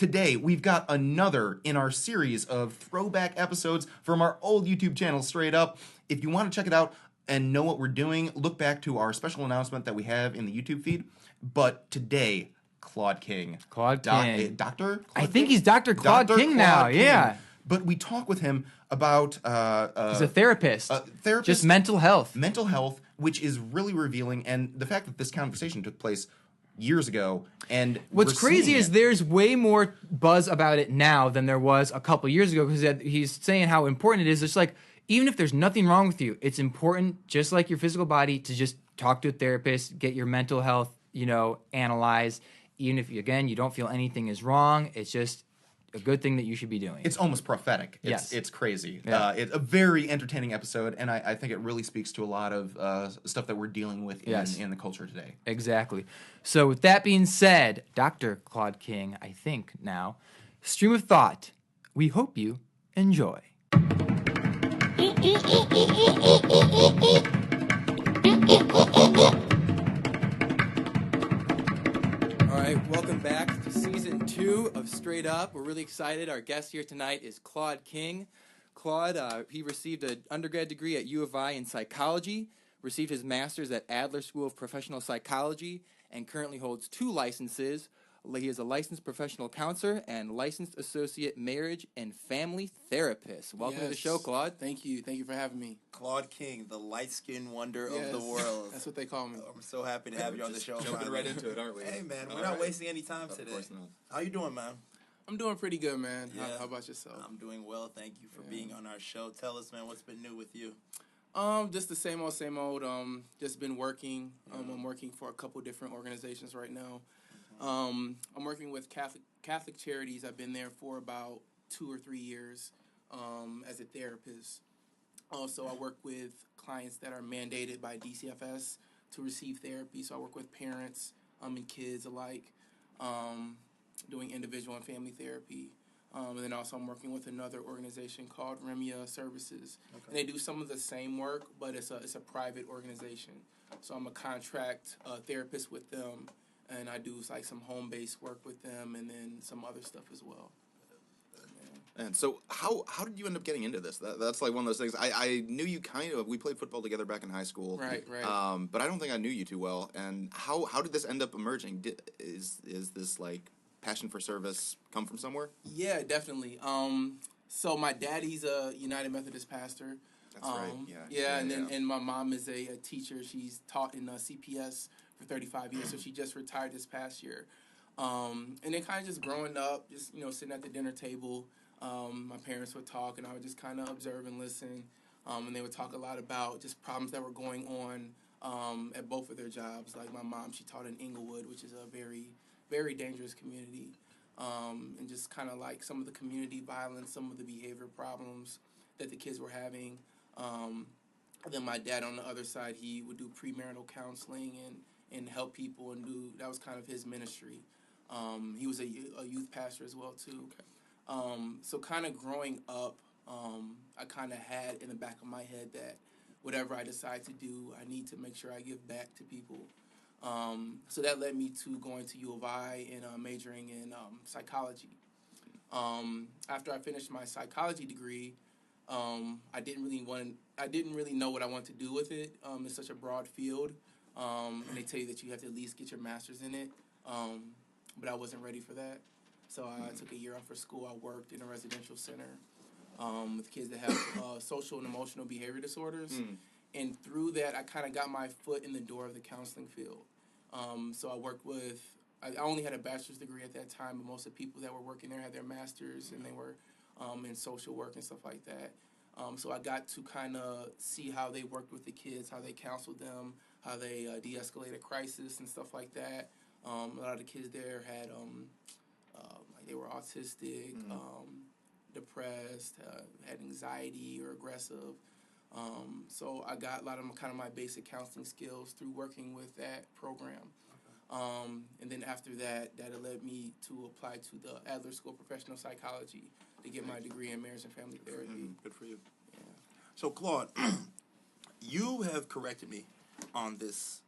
today we've got another in our series of throwback episodes from our old YouTube channel, Straight Up. If you want to check it out and know what we're doing, look back to our special announcement that we have in the YouTube feed. But today, Claude King. King. Dr. I think he's Dr. Claude Dr. King now, Claude King. yeah. But we talk with him about... he's a therapist. Just mental health. Mental health, which is really revealing. And the fact that this conversation took place years ago. And what's crazy is there's way more buzz about it now than there was a couple years ago, because he's saying how important it is. It's like, even if there's nothing wrong with you, it's important, just like your physical body, to just talk to a therapist, get your mental health, analyzed. Even if, again, you don't feel anything is wrong, it's just a good thing that you should be doing. It's almost prophetic. It's crazy. Yeah. It's a very entertaining episode, and I think it really speaks to a lot of stuff that we're dealing with in the culture today. Exactly. So with that being said, Dr. Claude King, I think now, stream of thought. We hope you enjoy. Welcome back to Season 2 of Straight Up. We're really excited. Our guest here tonight is Claude King. Claude, he received an undergrad degree at U of I in psychology, received his master's at Adler School of Professional Psychology, and currently holds 2 licenses. He is a licensed professional counselor and licensed associate marriage and family therapist. Welcome to the show, Claude. Thank you. Thank you for having me. Claude King, the light-skinned wonder of the world. That's what they call me. I'm so happy to have you on the show. Jumping right into it, aren't we? Hey, man, we're not wasting any time today. Of course not. How you doing, man? I'm doing pretty good, man. Yeah. How about yourself? I'm doing well. Thank you for being on our show. Tell us, man, what's been new with you? Just the same old, same old. Just been working. I'm working for a couple different organizations right now. I'm working with Catholic Charities. I've been there for about 2 or 3 years as a therapist. Also, I work with clients that are mandated by DCFS to receive therapy. So I work with parents and kids alike, doing individual and family therapy. And then also I'm working with another organization called Remia Services. Okay. And they do some of the same work, but it's a private organization. So I'm a contract therapist with them. And I do like some home-based work with them, and then some other stuff as well. Yeah. And so, how did you end up getting into this? That's like one of those things. I knew you kind of. We played football together back in high school. Right. But I don't think I knew you too well. And how did this end up emerging? Is this like passion for service come from somewhere? Yeah, definitely. So my dad, he's a United Methodist pastor. That's right. Yeah. And my mom is a teacher. She's taught in CPS for 35 years, so she just retired this past year. And then kind of just growing up, just, sitting at the dinner table, my parents would talk, and I would just kind of observe and listen. And they would talk a lot about just problems that were going on at both of their jobs. Like my mom, she taught in Inglewood, which is a very, very dangerous community. And just kind of like some of the community violence, some of the behavior problems that the kids were having. And then my dad on the other side, he would do premarital counseling and help people that was kind of his ministry. He was a youth pastor as well too. Okay. So kind of growing up, I kind of had in the back of my head that whatever I decide to do, I need to make sure I give back to people. So that led me to going to U of I and majoring in psychology. After I finished my psychology degree, I didn't really know what I wanted to do with it. It's such a broad field. And they tell you that you have to at least get your master's in it. But I wasn't ready for that. So I took a year off for school. I worked in a residential center with kids that have social and emotional behavior disorders. And through that, I kind of got my foot in the door of the counseling field. So I worked with, I only had a bachelor's degree at that time, but most of the people that were working there had their master's, and they were in social work and stuff like that. So I got to kind of see how they worked with the kids, how they counseled them, how they de-escalate a crisis and stuff like that. A lot of the kids there had, like they were autistic, depressed, had anxiety or aggressive. So I got a lot of kind of my basic counseling skills through working with that program. And then after that, that led me to apply to the Adler School of Professional Psychology to get my degree in marriage and family therapy. Good for you. Yeah. So, Claude, you have corrected me on this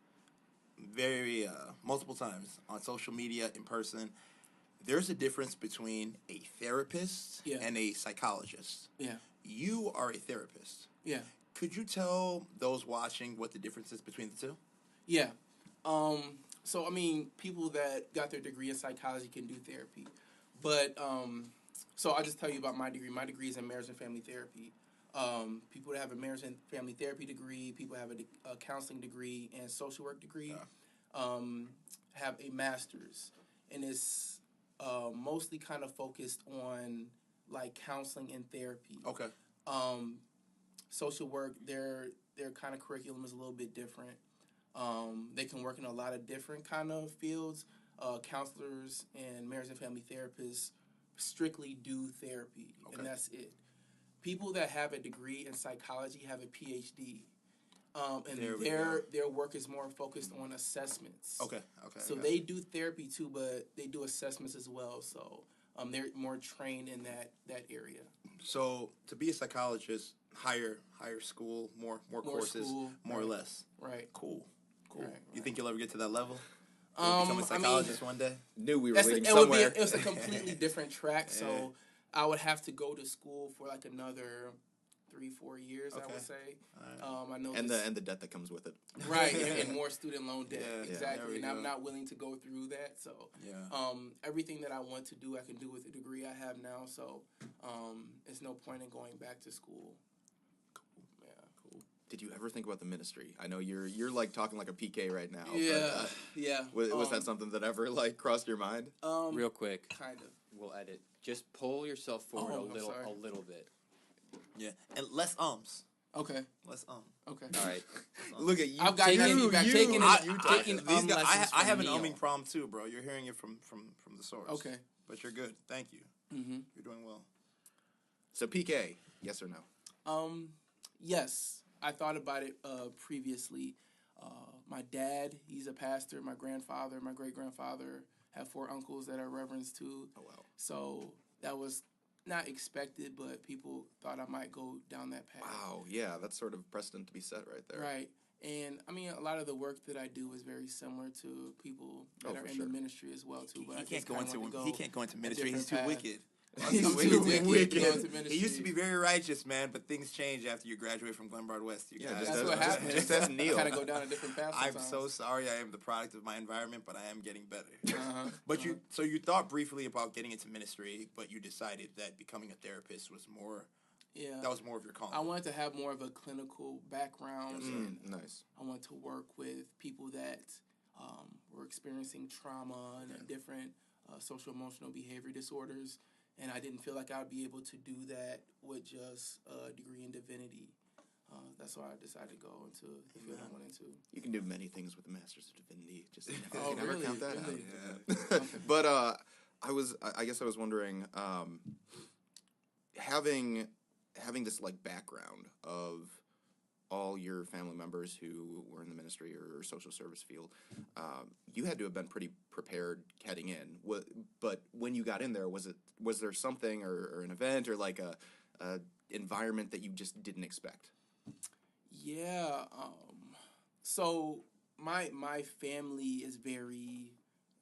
very multiple times on social media, in person, there's a difference between a therapist Yeah. and a psychologist. Yeah. You are a therapist. Yeah. Could you tell those watching what the difference is between the two? Yeah. So, I mean, people that got their degree in psychology can do therapy. But, so I'll just tell you about my degree. My degree is in marriage and family therapy. People that have a marriage and family therapy degree, people have a counseling degree and social work degree, have a master's. And it's mostly kind of focused on, like, counseling and therapy. Okay. Social work, their kind of curriculum is a little bit different. They can work in a lot of different kind of fields. Counselors and marriage and family therapists strictly do therapy, and that's it. People that have a degree in psychology have a PhD, and their work is more focused on assessments. Okay. So they do therapy too, but they do assessments as well. So they're more trained in that area. So to be a psychologist, higher school, more courses, school, more or less. Right. Cool. Right. You think you'll ever get to that level? Become a psychologist one day? Knew we were leading it would somewhere. be it's a completely different track. So I would have to go to school for like another 3-4 years. I would say. I know. And the debt that comes with it. Right, and more student loan debt. Yeah, Exactly. And go. I'm not willing to go through that. So everything that I want to do, I can do with the degree I have now. So it's no point in going back to school. Did you ever think about the ministry? I know you're like talking like a PK right now. Yeah, But, was that something that ever like crossed your mind? Real quick, kind of. we'll edit. Just pull yourself forward I'm sorry. a little bit. Yeah, and less ums. Okay. Less Okay. All right. Look at you. I've got taking These guys, I have an Neil. umming problem too, bro. You're hearing it from the source. Okay. But you're good. Thank you. Mm-hmm. You're doing well. So PK, yes or no? Yes. I thought about it previously. My dad, he's a pastor. My grandfather, my great-grandfather have 4 uncles that are reverends too. Oh wow. So that was not expected, but people thought I might go down that path. Wow. Yeah, that's sort of precedent to be set right there. Right. And I mean, a lot of the work that I do is very similar to people that are in the ministry as well too. But He can't go into ministry. He's different too path. wicked. He's too wicked to go into He ministry. used to be very righteous, man, but things change after you graduate from Glenbard West. You guys. That's what happens. Just ask Neil. Kind of go down a different path. I'm sometimes. so sorry. I am the product of my environment, but I am getting better. But you thought briefly about getting into ministry, but you decided that becoming a therapist was more. Yeah. That was more of your calling. I wanted to have more of a clinical background. And Nice. I wanted to work with people that were experiencing trauma and different social emotional behavior disorders. And I didn't feel like I would be able to do that with just a degree in divinity. That's why I decided to go into the field I went into. You can do many things with a master's of divinity. Just Oh, never really? count that Really? out. But I guess I was wondering, having this like background of all your family members who were in the ministry or social service field, you had to have been pretty prepared heading in. But when you got in there, was there something or an event or like a environment that you just didn't expect? Yeah. So my family is very,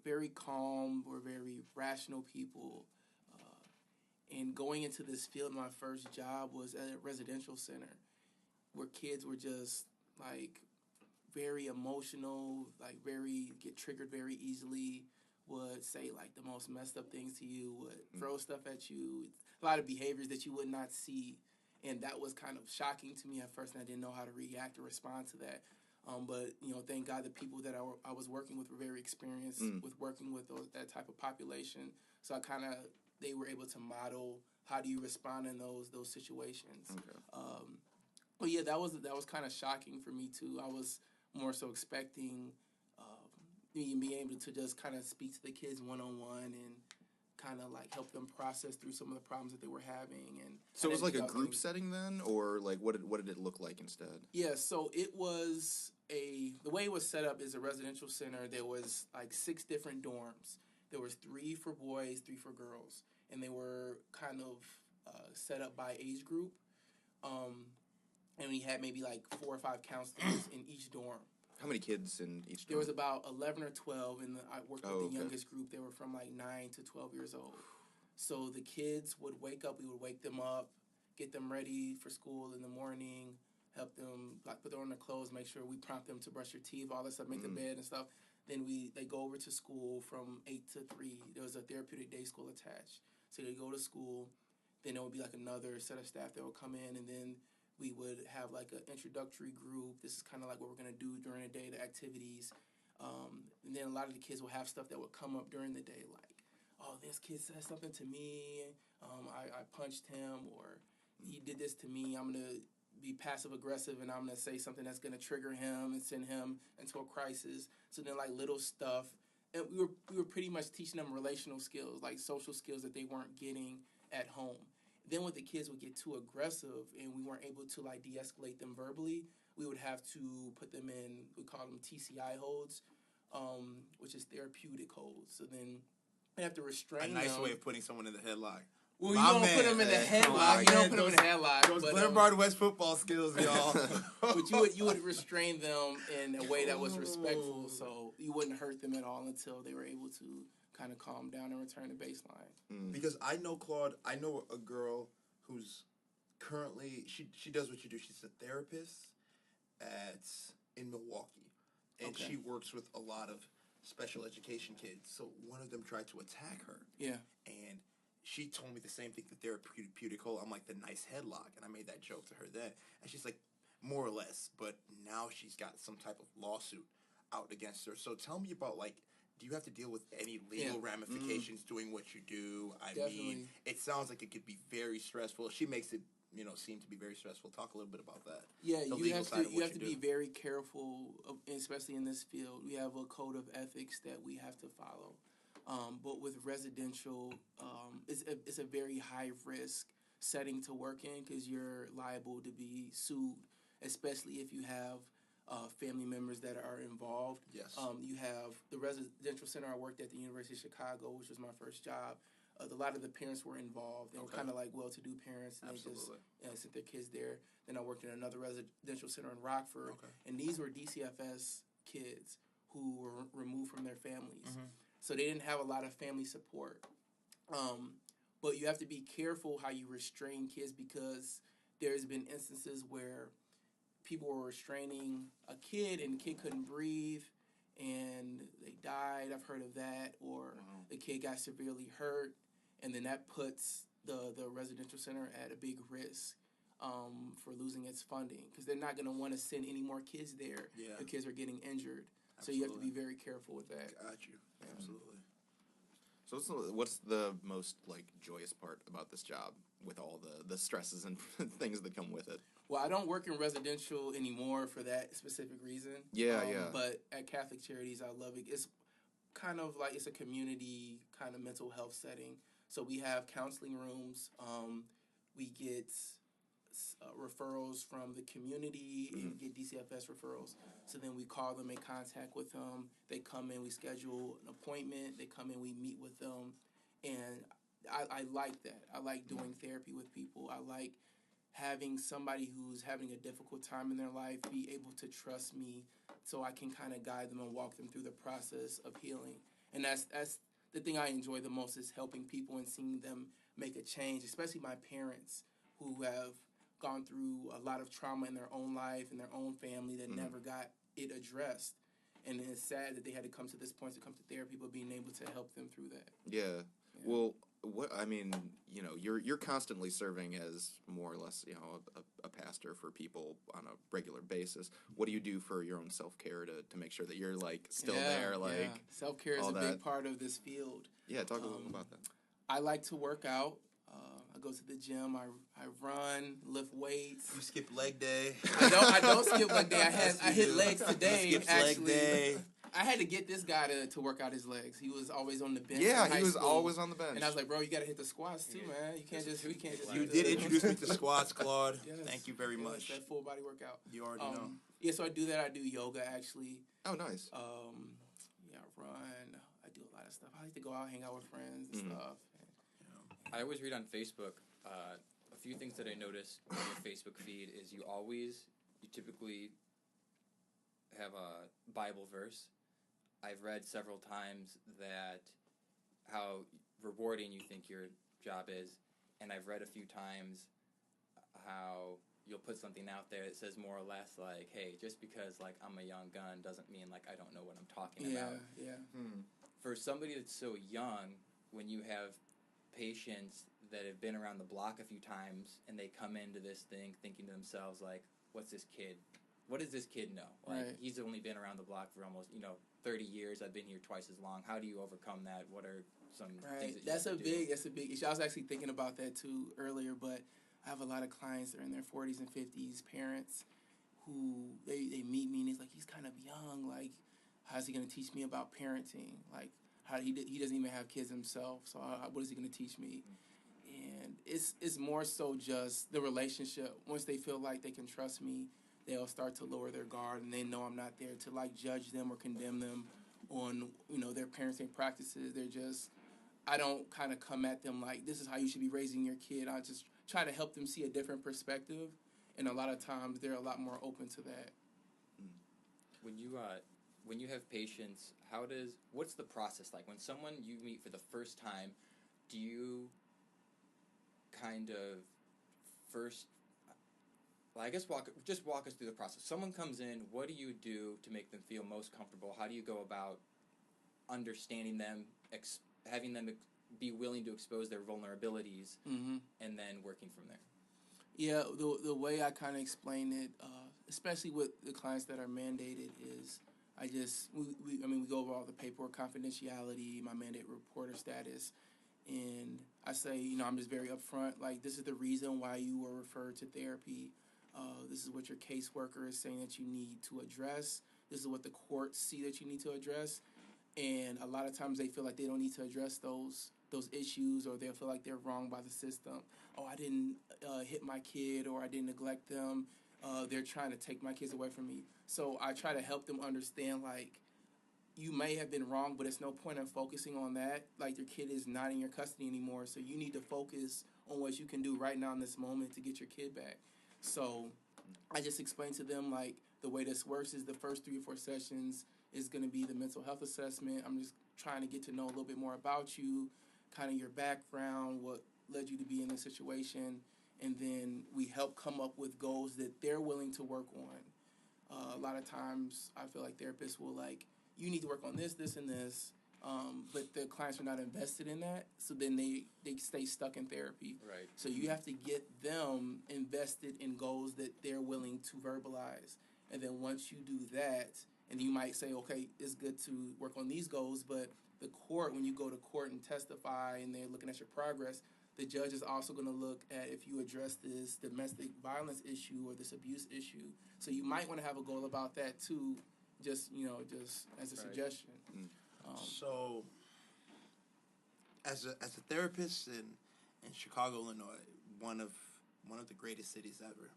very calm. We're very rational people. And going into this field, my first job was at a residential center where kids were just like very emotional, like get triggered very easily, would say like the most messed up things to you, would throw stuff at you, a lot of behaviors that you would not see. And that was kind of shocking to me at first, and I didn't know how to react or respond to that. But, thank God the people that I was working with were very experienced with working with that type of population. So they were able to model how do you respond in those situations. Okay. But yeah, that was kind of shocking for me too. I was more so expecting being able to just kind of speak to the kids one-on-one and kind of like help them process through some of the problems that they were having. And So it was like a group group setting then, or like what did it look like instead? Yeah, so it was the way it was set up is a residential center. There was like 6 different dorms. There was 3 for boys, 3 for girls, and they were kind of set up by age group. And we had maybe like 4 or 5 counselors in each dorm. How many kids in each? There was about 11 or 12, and I worked with the okay. youngest group. They were from like 9 to 12 years old. So the kids would wake up. We would wake them up, get them ready for school in the morning, help them like put on their clothes, make sure we prompt them to brush their teeth, all that stuff, make the bed and stuff. Then they go over to school from 8 to 3. There was a therapeutic day school attached. So they go to school. Then there would be like another set of staff that would come in, and then we would have like an introductory group. This is kind of like what we're going to do during the day, the activities. And then a lot of the kids will have stuff that would come up during the day, like, oh, this kid said something to me. I punched him, or he did this to me. I'm going to be passive-aggressive, and I'm going to say something that's going to trigger him and send him into a crisis. So then, like, little stuff. And we were pretty much teaching them relational skills, like social skills that they weren't getting at home. Then when the kids would get too aggressive and we weren't able to like de-escalate them verbally, we would have to put them in, we call them TCI holds, which is therapeutic holds. So then we have to restrain A nice them. way of putting someone in the headlock. Well, you My don't put man. them in the Oh, headlock. my You don't man, put them in the headlock. Those but, Glenbard West football skills, y'all. but you would restrain them in a way that was respectful, so you wouldn't hurt them at all until they were able to kind of calm down and return to baseline. Because I know, Claude, I know a girl who's currently, she does what you do. She's a therapist in Milwaukee. And Okay. she works with a lot of special education kids. So one of them tried to attack her. Yeah. And she told me the same thing, the therapeutic hole. I'm like, the nice headlock. And I made that joke to her then. And she's like, more or less. But now she's got some type of lawsuit out against her. So tell me about, like, do you have to deal with any legal ramifications doing what you do? I mean, it sounds like it could be very stressful. She makes it, seem to be very stressful. Talk a little bit about that. Yeah, The you legal have side of to what you be do. very careful, especially in this field. We have a code of ethics that we have to follow. But with residential, it's a very high risk setting to work in because you're liable to be sued, especially if you have family members that are involved. Yes. You have the residential center I worked at the University of Chicago, which was my first job. A lot of the parents were involved. They were kind of like well-to-do parents, and Absolutely. they just sent their kids there. Then I worked in another residential center in Rockford, and these were DCFS kids who were removed from their families. So they didn't have a lot of family support. But you have to be careful how you restrain kids because there's been instances where people were restraining a kid and the kid couldn't breathe and they died. I've heard of that. Or the kid got severely hurt, and then that puts the residential center at a big risk for losing its funding because they're not going to want to send any more kids there if kids are getting injured. Absolutely. So you have to be very careful with that. Got you. Absolutely. So what's the most like joyous part about this job with all the stresses and things that come with it? Well, I don't work in residential anymore for that specific reason. Yeah. But at Catholic Charities, I love it. It's kind of like it's a community kind of mental health setting. So we have counseling rooms. We get referrals from the community and get DCFS referrals. So then we call them, make contact with them. They come in, we schedule an appointment. They come in, we meet with them. And I like that. I like doing therapy with people. I like having somebody who's having a difficult time in their life be able to trust me so I can kind of guide them and walk them through the process of healing. And that's the thing I enjoy the most is helping people and seeing them make a change, especially my parents who have gone through a lot of trauma in their own life and their own family that never got it addressed. And it's sad that they had to come to this point to come to therapy, but being able to help them through that. Yeah. Well, you're constantly serving as more or less, a pastor for people on a regular basis. What do you do for your own self-care to make sure that you're like still there? Like self-care is a big part of this field. Yeah, talk a little about that. I like to work out. I go to the gym. I run, lift weights. You skip leg day. I don't skip leg day. I hit legs today. Skips actually, leg day. I had to get this guy to work out his legs. He was always on the bench. Yeah, in high he was school. always on the bench. And I was like, bro, you got to hit the squats too, man. You can't just. You did introduce me to squats, Claude. Yes. Thank you very much. That full body workout. You already know. Yeah, so I do that. I do yoga actually. Oh, nice. I run. I do a lot of stuff. I like to go out, hang out with friends and stuff. I always read on Facebook. A few things that I noticed on your Facebook feed is you typically have a Bible verse. I've read several times that how rewarding you think your job is, and I've read a few times how you'll put something out there that says more or less like, hey, just because like I'm a young gun doesn't mean like I don't know what I'm talking about. Yeah. For somebody that's so young, when you have patients that have been around the block a few times and they come into this thing thinking to themselves like, what does this kid know? Like, Right. he's only been around the block for almost 30 years. I've been here twice as long. How do you overcome that? What are some things Right. that you That's have a to big do? issue. I was actually thinking about that too earlier, but I have a lot of clients that are in their 40s and 50s, parents who they meet me and it's like, he's kind of young. Like, how's he going to teach me about parenting? Like, he doesn't even have kids himself. So what is he going to teach me? And it's more so just the relationship. Once they feel like they can trust me, they'll start to lower their guard and they know I'm not there to like judge them or condemn them on their parenting practices. I don't kind of come at them like this is how you should be raising your kid. I just try to help them see a different perspective, and a lot of times they're a lot more open to that. When you have patients, what's the process like? When someone you meet for the first time, do you kind of first, well, I guess walk us through the process. Someone comes in, what do you do to make them feel most comfortable? How do you go about understanding them, having them be willing to expose their vulnerabilities, and then working from there? Yeah, the way I kind of explain it, especially with the clients that are mandated, is we go over all the paperwork, confidentiality, my mandate reporter status, and I say, I'm just very upfront. Like, this is the reason why you were referred to therapy. This is what your caseworker is saying that you need to address. This is what the courts see that you need to address. And a lot of times they feel like they don't need to address those issues, or they'll feel like they're wrong by the system. Oh, I didn't hit my kid, or I didn't neglect them. They're trying to take my kids away from me. So I try to help them understand, like, you may have been wrong, but it's no point in focusing on that. Like, your kid is not in your custody anymore, so you need to focus on what you can do right now in this moment to get your kid back. So I just explain to them, like, the way this works is the first 3 or 4 sessions is going to be the mental health assessment. I'm just trying to get to know a little bit more about you, kind of your background, what led you to be in this situation, and then we help come up with goals that they're willing to work on. A lot of times I feel like therapists will like, you need to work on this, this, and this, but the clients are not invested in that, so then they stay stuck in therapy. Right. So you have to get them invested in goals that they're willing to verbalize. And then once you do that, and you might say, okay, it's good to work on these goals, but the court, when you go to court and testify and they're looking at your progress, the judge is also going to look at if you address this domestic violence issue or this abuse issue. So you might want to have a goal about that too, just as a suggestion. So, as a therapist in Chicago, Illinois, one of the greatest cities ever,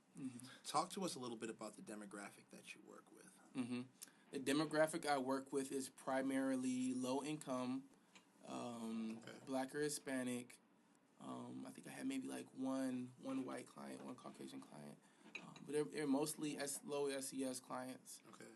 talk to us a little bit about the demographic that you work with. The demographic I work with is primarily low income, Black or Hispanic. I think I had maybe like one white client, one Caucasian client, but they're mostly low SES clients. Okay.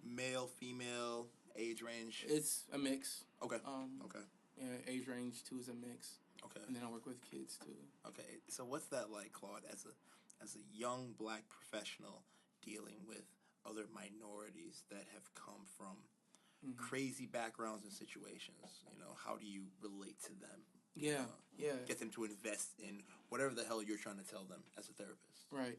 Male, female, age range. It's a mix. Okay. Okay. Yeah, age range too is a mix. Okay. And then I work with kids too. Okay. So what's that like, Claude, as a young Black professional dealing with other minorities that have come from crazy backgrounds and situations? How do you relate to them? Yeah. Get them to invest in whatever the hell you're trying to tell them as a therapist. Right.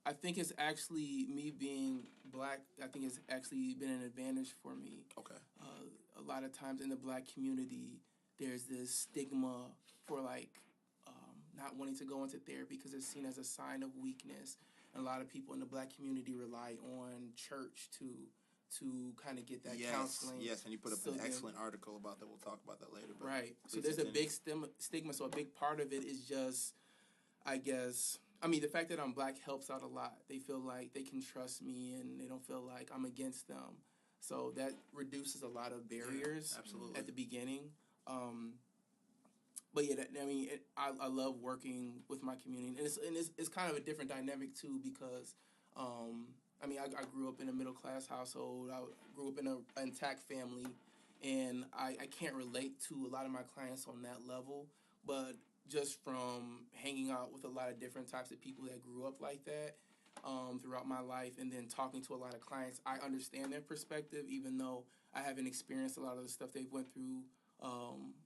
I think it's actually me being Black. I think it's actually been an advantage for me. Okay. A lot of times in the Black community, there's this stigma for not wanting to go into therapy because it's seen as a sign of weakness. And a lot of people in the Black community rely on church to kind of get that counseling. Yes, and you put up an excellent article about that. We'll talk about that later. But right. So there's a big stigma. So a big part of it is just, I guess, the fact that I'm Black helps out a lot. They feel like they can trust me and they don't feel like I'm against them. So that reduces a lot of barriers at the beginning. But yeah, I love working with my community, and it's kind of a different dynamic too because I mean, I grew up in a middle class household. I grew up in an intact family, and I can't relate to a lot of my clients on that level. But just from hanging out with a lot of different types of people that grew up like that throughout my life, and then talking to a lot of clients, I understand their perspective, even though I haven't experienced a lot of the stuff they went through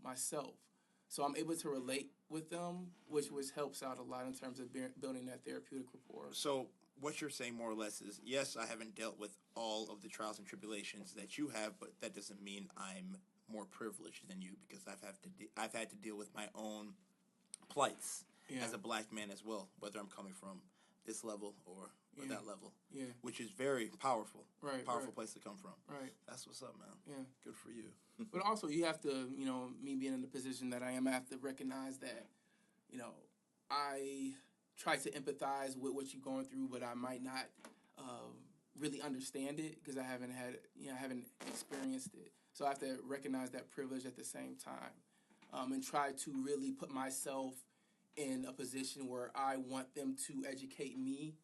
myself. So I'm able to relate with them, which helps out a lot in terms of building that therapeutic rapport. So what you're saying more or less is, yes, I haven't dealt with all of the trials and tribulations that you have, but that doesn't mean I'm more privileged than you, because I've had to deal with my own plights as a black man as well, whether I'm coming from this level or that level. Yeah. Which is very powerful. Powerful Right. place to come from. Right. That's what's up, man. Yeah. Good for you. But also, you have to, me being in the position that I am, I have to recognize that, I try to empathize with what you're going through, but I might not really understand it because I haven't experienced it. So I have to recognize that privilege at the same time, and try to really put myself in a position where I want them to educate me,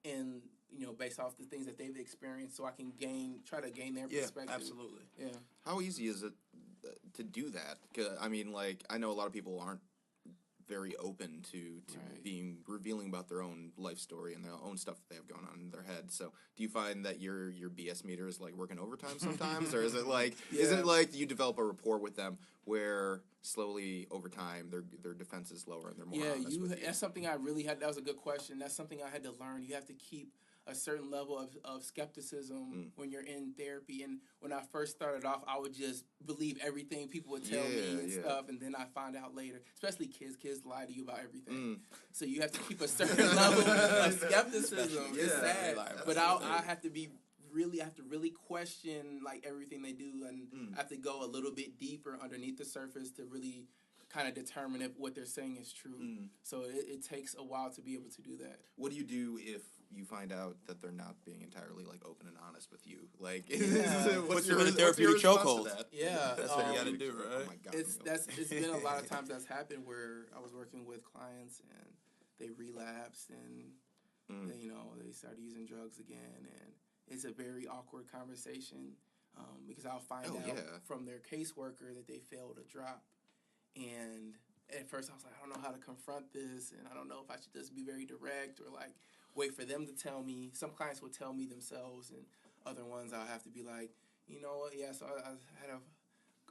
and based off the things that they've experienced, so I can try to gain their perspective. Yeah, absolutely. Yeah. How easy is it to do that? 'Cause, I mean, like, I know a lot of people aren't very open to Right. being revealing about their own life story and their own stuff that they have going on in their head. So, do you find that your BS meter is like working overtime sometimes, or is it like you develop a rapport with them where slowly over time their defense is lower and they're more honest with you? That's something I really had. That was a good question. That's something I had to learn. You have to keep a certain level of skepticism when you're in therapy. And when I first started off, I would just believe everything people would tell me and stuff, and then I find out later, especially kids lie to you about everything. So you have to keep a certain level of skepticism. It's sad, but I have to really question like everything they do, and I have to go a little bit deeper underneath the surface to really kind of determine if what they're saying is true. So it takes a while to be able to do that. What do you do if you find out that they're not being entirely like open and honest with you? Like, What's your therapeutic chokehold? Yeah, That's what you got to do, right? Oh my God, it's been a lot of times that's happened where I was working with clients and they relapsed and they started using drugs again, and it's a very awkward conversation because I'll find out from their caseworker that they failed a drop. And at first I was like, I don't know how to confront this, and I don't know if I should just be very direct or like wait for them to tell me. Some clients will tell me themselves, and other ones I'll have to be like, you know what, so I had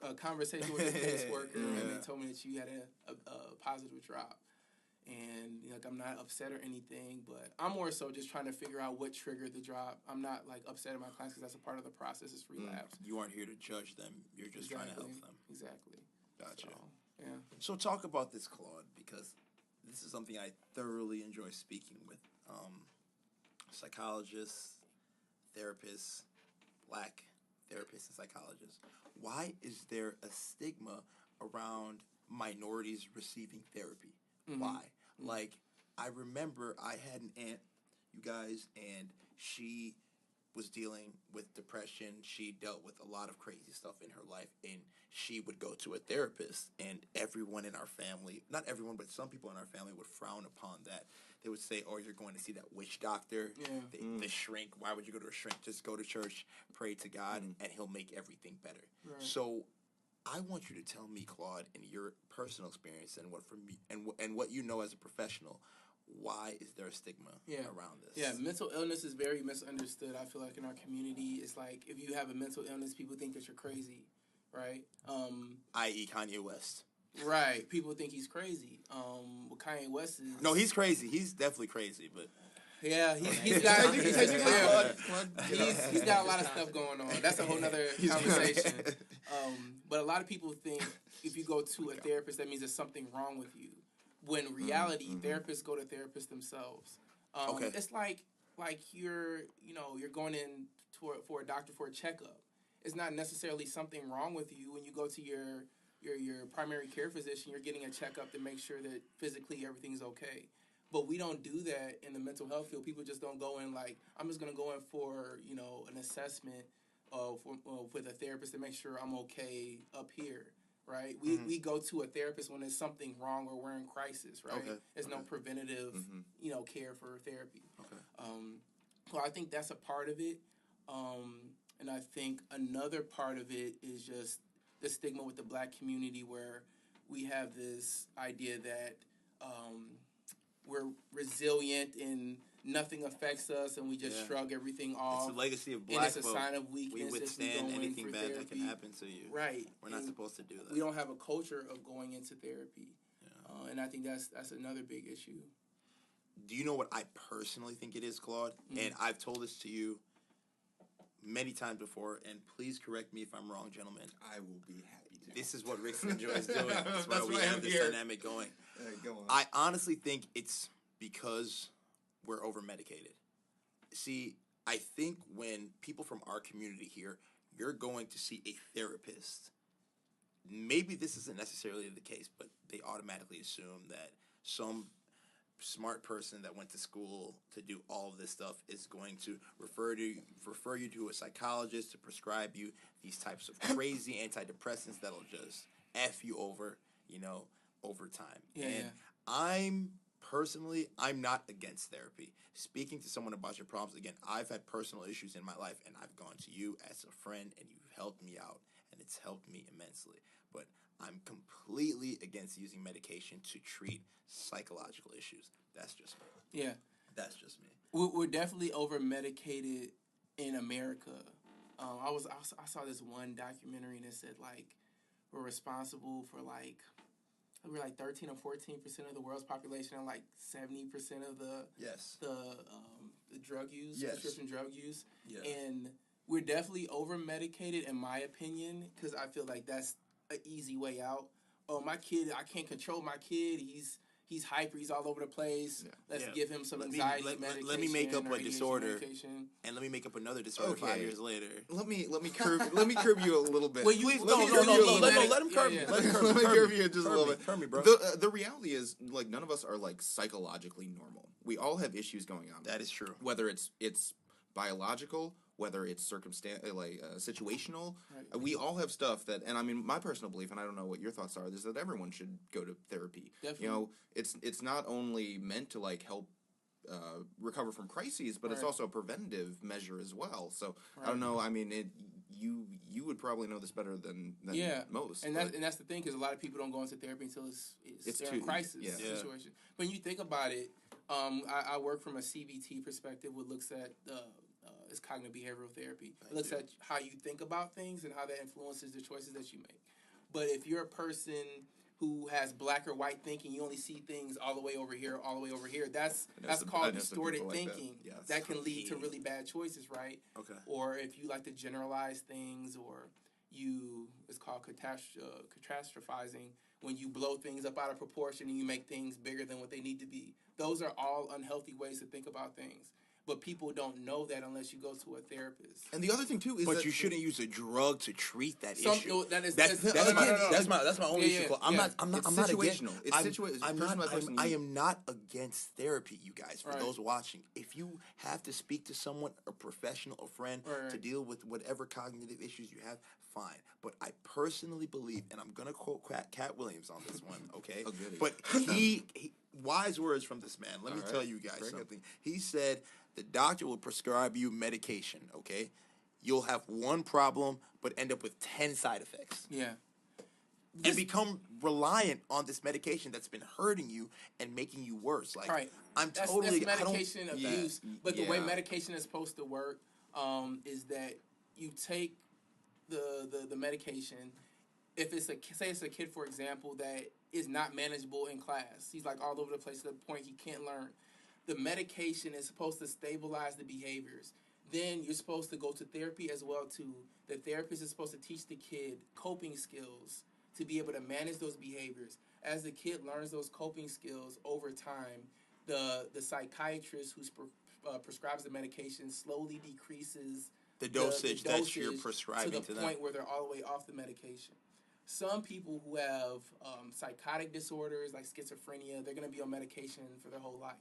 a conversation with the caseworker, and they told me that you had a positive drop. And like, I'm not upset or anything, but I'm more so just trying to figure out what triggered the drop. I'm not like upset at my clients because that's a part of the process. It's relapse. You aren't here to judge them. You're just trying to help them. Exactly. Gotcha. So, yeah. So talk about this, Claude, because this is something I thoroughly enjoy speaking with psychologists, therapists, black therapists and psychologists. Why is there a stigma around minorities receiving therapy? Why? Like, I remember I had an aunt, you guys, and she was dealing with depression. She dealt with a lot of crazy stuff in her life, and she would go to a therapist, and everyone in our family, not everyone, but some people in our family would frown upon that. They would say, oh, you're going to see that witch doctor, the shrink. Why would you go to a shrink? Just go to church, pray to God, and he'll make everything better. Right. So I want you to tell me, Claude, in your personal experience and what from me and what you know as a professional, why is there a stigma around this? Yeah, mental illness is very misunderstood. I feel like in our community, it's like if you have a mental illness, people think that you're crazy, right? I.e. Kanye West. Right. People think he's crazy. What Kanye West is... No, he's crazy. He's definitely crazy, but... Yeah, he's got a lot of stuff going on. That's a whole nother conversation. But a lot of people think if you go to a therapist, that means there's something wrong with you. When in reality, therapists go to therapists themselves. It's like you're going in for a doctor for a checkup. It's not necessarily something wrong with you. When you go to your primary care physician, you're getting a checkup to make sure that physically everything's okay. But we don't do that in the mental health field. People just don't go in like, I'm just going to go in for, an assessment with a therapist to make sure I'm okay up here, right? We go to a therapist when there's something wrong or we're in crisis, right? There's no preventative, care for therapy. Well, I think that's a part of it. And I think another part of it is just the stigma with the black community where we have this idea that we're resilient and nothing affects us and we just shrug everything off. It's a legacy of And black it's a folk. sign of weakness. We withstand if we go anything in for bad therapy. that can happen to you. Right. We're not And supposed to do that. we don't have a culture of going into therapy. And I think that's another big issue. Do you know what I personally think it is, Claude? And I've told this to you many times before, and please correct me if I'm wrong, gentlemen. I will be happy to. This is what Rickson enjoys doing. That's why That's we why have I'm this here. dynamic going. Go on. I honestly think it's because we're over medicated. See, I think when people from our community here, you're going to see a therapist. Maybe this isn't necessarily the case, but they automatically assume that some smart person that went to school to do all of this stuff is going to refer you to a psychologist to prescribe you these types of crazy antidepressants that'll just F you over, over time. I'm not against therapy. Speaking to someone about your problems, again, I've had personal issues in my life, and I've gone to you as a friend, and you've helped me out, and it's helped me immensely. But I'm completely against using medication to treat psychological issues. That's just me. Yeah. That's just me. We're definitely over medicated in America. I saw this one documentary and it said we're responsible for we're 13 or 14% of the world's population and 70% of the drug use, prescription drug use. Yeah. And we're definitely over medicated in my opinion because I feel like that's an easy way out. Oh, my kid, I can't control my kid. He's hyper. He's all over the place. Yeah. Let's give him some anxiety medication. Let me make up or a ADHD disorder, medication. and let me make up another disorder 5 years later. Let me curb you a little bit. Well, Please, let him curb me. Let me curb you just a little bit. Curb me, bro. The reality is, none of us are psychologically normal. We all have issues going on. That is true. Whether it's biological, whether it's situational, Right. we all have stuff that. And I mean, my personal belief, and I don't know what your thoughts are, is that everyone should go to therapy. Definitely. It's not only meant to help recover from crises, but it's Right. also a preventative measure as well. So I Right. don't know. I mean, you would probably know this better than most. And that's the thing because a lot of people don't go into therapy until it's they're in crisis situation. But when you think about it, I work from a CBT perspective, which looks at it's cognitive behavioral therapy. It looks at how you think about things and how that influences the choices that you make. But if you're a person who has black or white thinking, you only see things all the way over here, all the way over here. That's called distorted thinking. That can lead to really bad choices, right? Okay. Or if you like to generalize things, or it's called catastrophizing, when you blow things up out of proportion and you make things bigger than what they need to be. Those are all unhealthy ways to think about things. But people don't know that unless you go to a therapist. And the other thing too is But that you shouldn't use a drug to treat that issue. That's my only issue. I'm not situational. against. I am not against therapy, you guys. For Right. those watching, if you have to speak to someone, a professional, a friend, Right. to deal with whatever cognitive issues you have, fine. But I personally believe, and I'm gonna quote Cat Williams on this one, okay? Oh, goody. But he wise words from this man. Let me tell you guys something. He said the doctor will prescribe you medication, okay? You'll have one problem, but end up with 10 side effects. Yeah. And become reliant on this medication that's been hurting you and making you worse. Right. That's Totally medication abuse. But the way Yeah. medication is supposed to work is that you take the medication. If it's say it's a kid, for example, that is not manageable in class, he's all over the place to the point he can't learn. The medication is supposed to stabilize the behaviors. Then you're supposed to go to therapy as well too. The therapist is supposed to teach the kid coping skills to be able to manage those behaviors. As the kid learns those coping skills over time, the psychiatrist who prescribes the medication slowly decreases the dosage that you're prescribing to the them. point where they're all the way off the medication. Some people who have psychotic disorders like schizophrenia, they're going to be on medication for their whole life.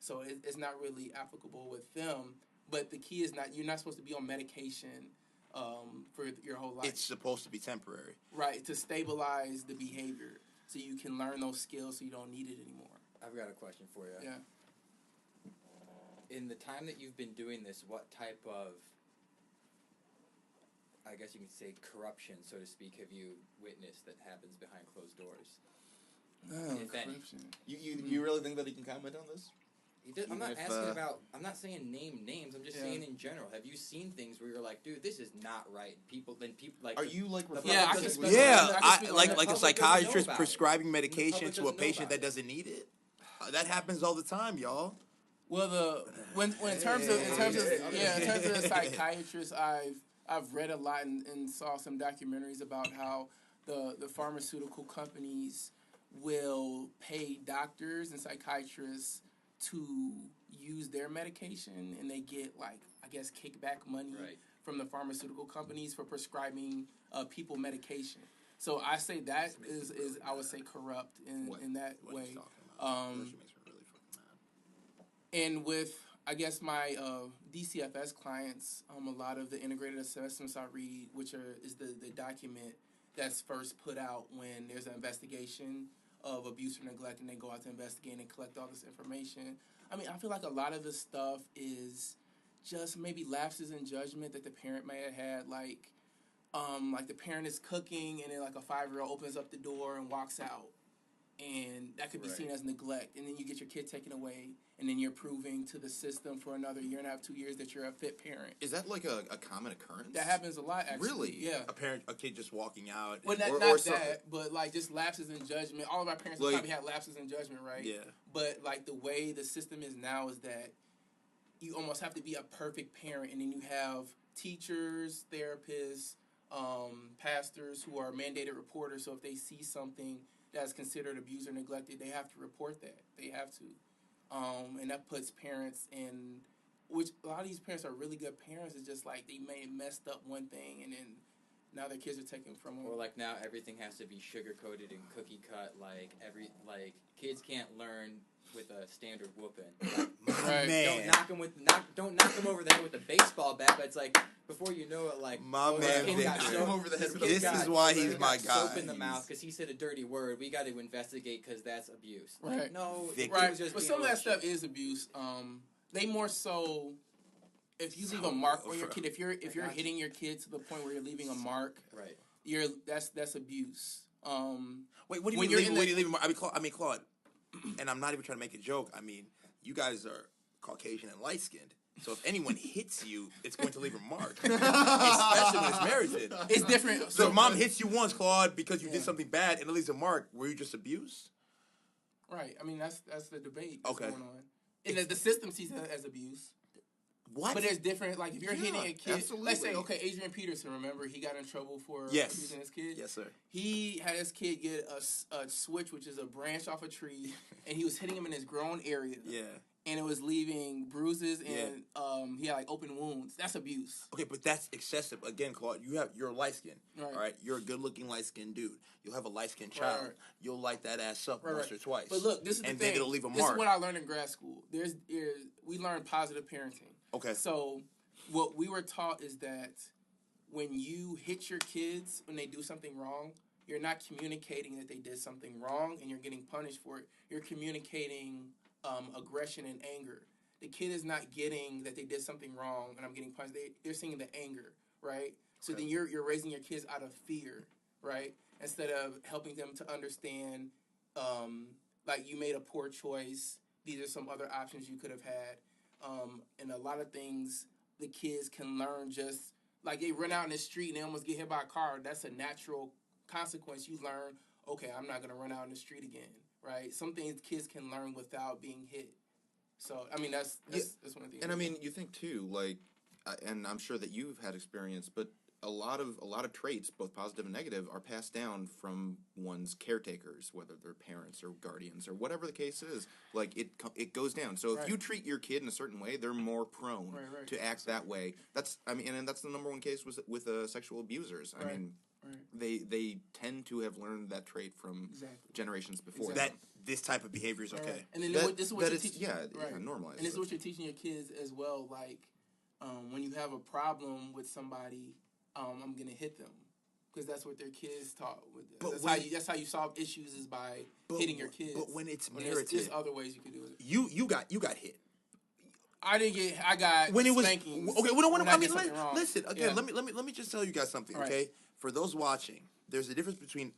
So it's not really applicable with them. But the key is you're not supposed to be on medication for your whole life. It's supposed to be temporary. Right, to stabilize the behavior so you can learn those skills so you don't need it anymore. I've got a question for you. Yeah. in the time that you've been doing this, what type of, I guess you could say, corruption, so to speak, have you witnessed that happens behind closed doors? If any. Corruption. You really think that he can comment on this? I'm not If, asking about. I'm not saying name names. I'm just Yeah. saying in general. Have you seen things where you're like, dude, this is not right? People like. Are you like Yeah, I referring can to- speak- Yeah, I can speak on like that. like a The public doesn't know psychiatrist about it. prescribing The medication public to a doesn't know patient about that it. doesn't need it. That happens all the time, y'all. Well, when in terms of the psychiatrist, I've read a lot and saw some documentaries about how the pharmaceutical companies will pay doctors and psychiatrists to use their medication, and they get, like, I guess, kickback money Right. from the pharmaceutical companies for prescribing people medication. So I say that is I would say corrupt in that What way. he's talking about. Um, Actually makes me really fucking mad. And with, I guess, my DCFS clients, a lot of the integrated assessments I read, which is the document that's first put out when there's an investigation of abuse or neglect, and they go out to investigate and collect all this information. I mean, I feel like a lot of the stuff is just maybe lapses in judgment that the parent may have had, like the parent is cooking and then like a 5-year-old opens up the door and walks out. And that could be seen as neglect. And then you get your kid taken away, and then you're proving to the system for another 1.5 to 2 years that you're a fit parent. Is that like a common occurrence? That happens a lot, actually. Really? Yeah. A kid just walking out. Well, not something. that, but like just lapses in judgment. All of our parents Like- probably had lapses in judgment, right? Yeah. But like the way the system is now is that you almost have to be a perfect parent, and then you have teachers, therapists, pastors who are mandated reporters. So if they see something that's considered abused or neglected, they have to report that. They have to. And that puts parents in, which a lot of these parents are really good parents. It's just like they may have messed up one thing, and then now their kids are taken from them. Or like now everything has to be sugar coated and cookie cut. Like kids can't learn with a standard whooping. Right. Man. Don't knock them over the head with a baseball bat. But it's like before you know it, like My man this kid Victor. got Knock soap- him over the head this with kid a This got- is why this he's kid my got guy. Soap in the mouth because he said a dirty word. We got to investigate because that's abuse. Like, Right. no, Victor. it Right, was just but being some of a that little stuff shit. is abuse. They more so, if you leave a mark on your kid, if you're hitting your kid to the point where you're leaving a mark, Right. that's abuse. Wait, what do you When mean? you're in Leaving? I mean, Claude, and I'm not even trying to make a joke. I mean, you guys are Caucasian and light skinned, so if anyone hits you, it's going to leave a mark, especially when it's merited. It's different. So if mom hits you once, Claude, because you Yeah. did something bad and it leaves a mark, were you just abused? Right. I mean, that's the debate that's Okay. going on. And the system sees it as abuse. What? But there's different, like, if you're hitting a kid, absolutely. let's say, okay, Adrian Peterson, remember, he got in trouble for Yes. abusing his kid? Yes, sir. He had his kid get a switch, which is a branch off a tree, and he was hitting him in his groin area. Yeah. And it was leaving bruises, and he had, like, open wounds. That's abuse. Okay, but that's excessive. Again, Claude, you're light skinned. Right. All right, you're a good looking light skinned dude. You'll have a light skinned child. Right. You'll light that ass up Right, once right. or twice. But look, this is the and thing. then it'll leave a This mark. is what I learned in grad school. We learned positive parenting. Okay. So what we were taught is that when you hit your kids when they do something wrong, you're not communicating that they did something wrong and you're getting punished for it. You're communicating aggression and anger. The kid is not getting that they did something wrong and I'm getting punished. They're seeing the anger, right? So then you're raising your kids out of fear, right? Instead of helping them to understand, like, you made a poor choice. These are some other options you could have had. And a lot of things the kids can learn just, like, they run out in the street and they almost get hit by a car. That's a natural consequence. You learn, okay, I'm not going to run out in the street again, right? Some things kids can learn without being hit. So, I mean, that's one of the things. And I mean, you think too, like, and I'm sure that you've had experience, but a lot of traits, both positive and negative, are passed down from one's caretakers, whether they're parents or guardians or whatever the case is. Like, it goes down. So if Right. you treat your kid in a certain way, they're more prone Right. to act that way. That's and that's the number one case with sexual abusers. I Right. mean, Right. they tend to have learned that trait from Exactly. generations before. Exactly. That this type of behavior is okay. Right. And then That- this is what that you're is- teaching. yeah, right. normalize And this is it. what you're teaching your kids as well. Like, when you have a problem with somebody, I'm gonna hit them, because that's what their kids taught. But That's how you solve issues, is by hitting your kids. But when it's When there's merited, other ways you can do it. you got hit. I got when it was spankings. okay. when I did mean, something wrong. listen again. Yeah. Let me just tell you guys something, All right. okay? For those watching, there's a difference between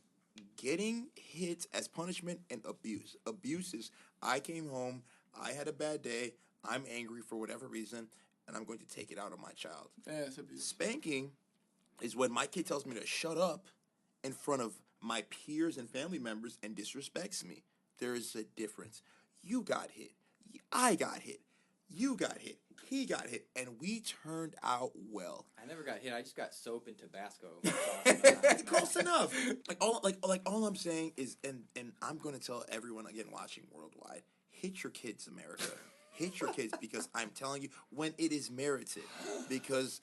getting hit as punishment and abuse. Abuse is I came home, I had a bad day, I'm angry for whatever reason, and I'm going to take it out on my child. Yeah, it's abuse. Spanking is when my kid tells me to shut up in front of my peers and family members and disrespects me. There is a difference. You got hit. I got hit. You got hit. He got hit. And we turned out well. I never got hit. I just got soap and Tabasco. Close enough. Like all I'm saying is, and I'm going to tell everyone again watching worldwide, hit your kids, America. Hit your kids, because I'm telling you, when it is merited, because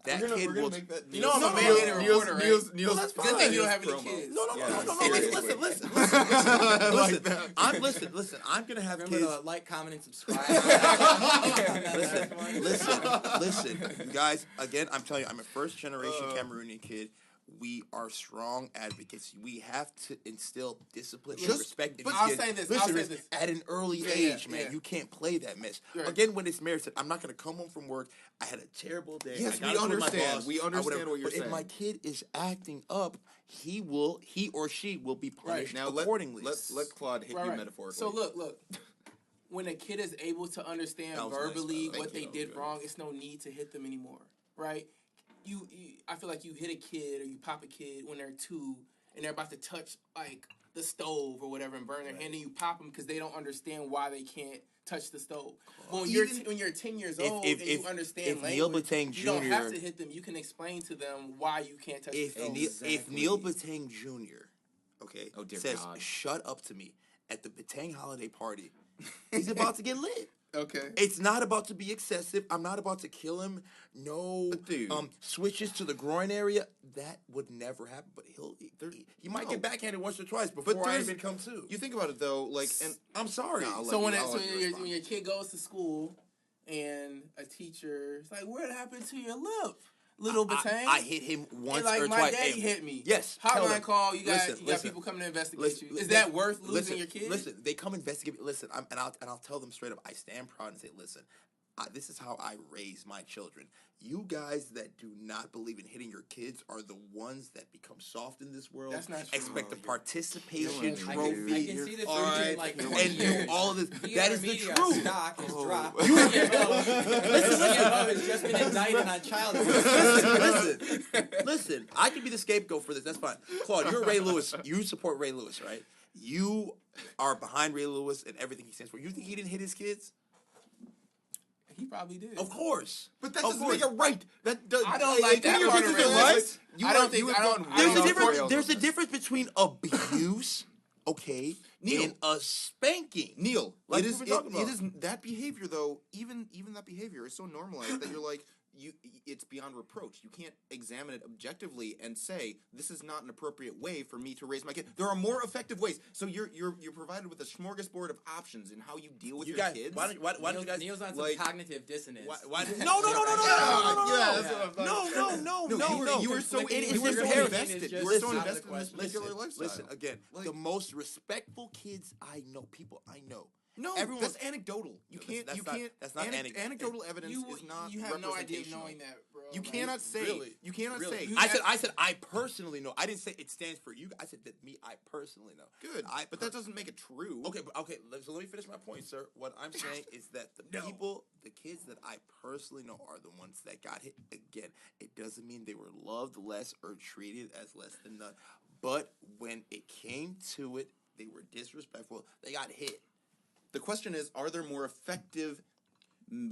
that kid will. You know I'm a mandated reporter, right? Neil's that's Good thing you don't have any kids. No. Listen. I'm gonna have Remember kids. to like, comment, and subscribe. Listen, you guys. Again, I'm telling you, I'm a first generation Cameroonian kid. We are strong advocates. We have to instill discipline and respect in but these I'll kids. say this, Listen, I'll say Riz, this. at an early Yeah, age, yeah, man, yeah. you can't play that mess. Right. Again, when it's merited, I'm not going to come home from work. I had a terrible day. Yes, I we got into my understand. boss, We understand whatever. what you're But saying. if my kid is acting up, he or she will be punished Now accordingly. let Claude hit you Right. metaphorically. So look. When a kid is able to understand That was nice, verbally by the way. what they did wrong, it's no need to hit them anymore, right? You, I feel like you hit a kid or you pop a kid when they're 2 and they're about to touch like the stove or whatever and burn their hand, and you pop them because they don't understand why they can't touch the stove. But when you're 10 years old and you understand Neil language, Batang you don't have Jr. to hit them. You can explain to them why you can't touch the stove. If Neil Batang Jr. Okay, Oh, dear says God. shut up to me at the Batang holiday party, he's about to get lit. Okay. It's not about to be excessive. I'm not about to kill him. No But dude. switches to the groin area. That would never happen. But he might get backhanded once or twice before I there's- even come to. You think about it though, like, and I'm sorry. No, I'll So let you when your kid goes to school and a teacher is like, "What happened to your lip, little Batang?" I hit him once like or my twice. daddy Hey, hit me. Yes. tell Hotline them. call. You got Listen. people coming to investigate Listen, you. Is that worth losing your kid? Listen, they come investigate. Listen, I'll tell them straight up. I stand proud and say, listen, this is how I raise my children. You guys that do not believe in hitting your kids are the ones that become soft in this world. That's not true. Expect a participation killing me. trophy. I can see this all for right, in like 20 and years. do all of this. The That is the media truth. stock has dropped. The CMO has just been indicted on child abuse. Listen. I can be the scapegoat for this. That's fine. Claude, you're Ray Lewis. You support Ray Lewis, right? You are behind Ray Lewis and everything he stands for. You think he didn't hit his kids? He probably did. Of course. but that Of doesn't course. make it right. That does, I don't like that your part kids of are Ray right. Lewis. You I don't are- think- you have I don't- gone I There's way don't a off know. rails difference. There's on a this. difference between abuse, okay, Neil. and a spanking. Neil, Like it we've is been talking it about. is that behavior though. Even that behavior is so normalized that you're like it's beyond reproach. You can't examine it objectively and say this is not an appropriate way for me to raise my kid. There are more effective ways. So you're provided with a smorgasbord of options in how you deal with You your guys, kids. why don't you guys? Neil's on some like- cognitive dissonance. Why, no, Yeah, that's what I'm no. You were so Like, you were so imperative. invested. You were Listen, so out of invested the in this question. particular lifestyle. Listen again. Like- The most respectful kids I know, people I know. No, Everyone that's was- anecdotal. You can't. That's you not- can't. that's not anecdotal evidence You is not. have no idea of representational. knowing that, bro. You Like, cannot say. Really? You cannot Really? say. I said I personally know. I didn't say it stands for you. I said that I personally know. Good, but that doesn't make it true. Okay, so let me finish my point, sir. What I'm saying is that the kids that I personally know are the ones that got hit. Again, it doesn't mean they were loved less or treated as less than none. But when it came to it, they were disrespectful. They got hit. The question is, are there more effective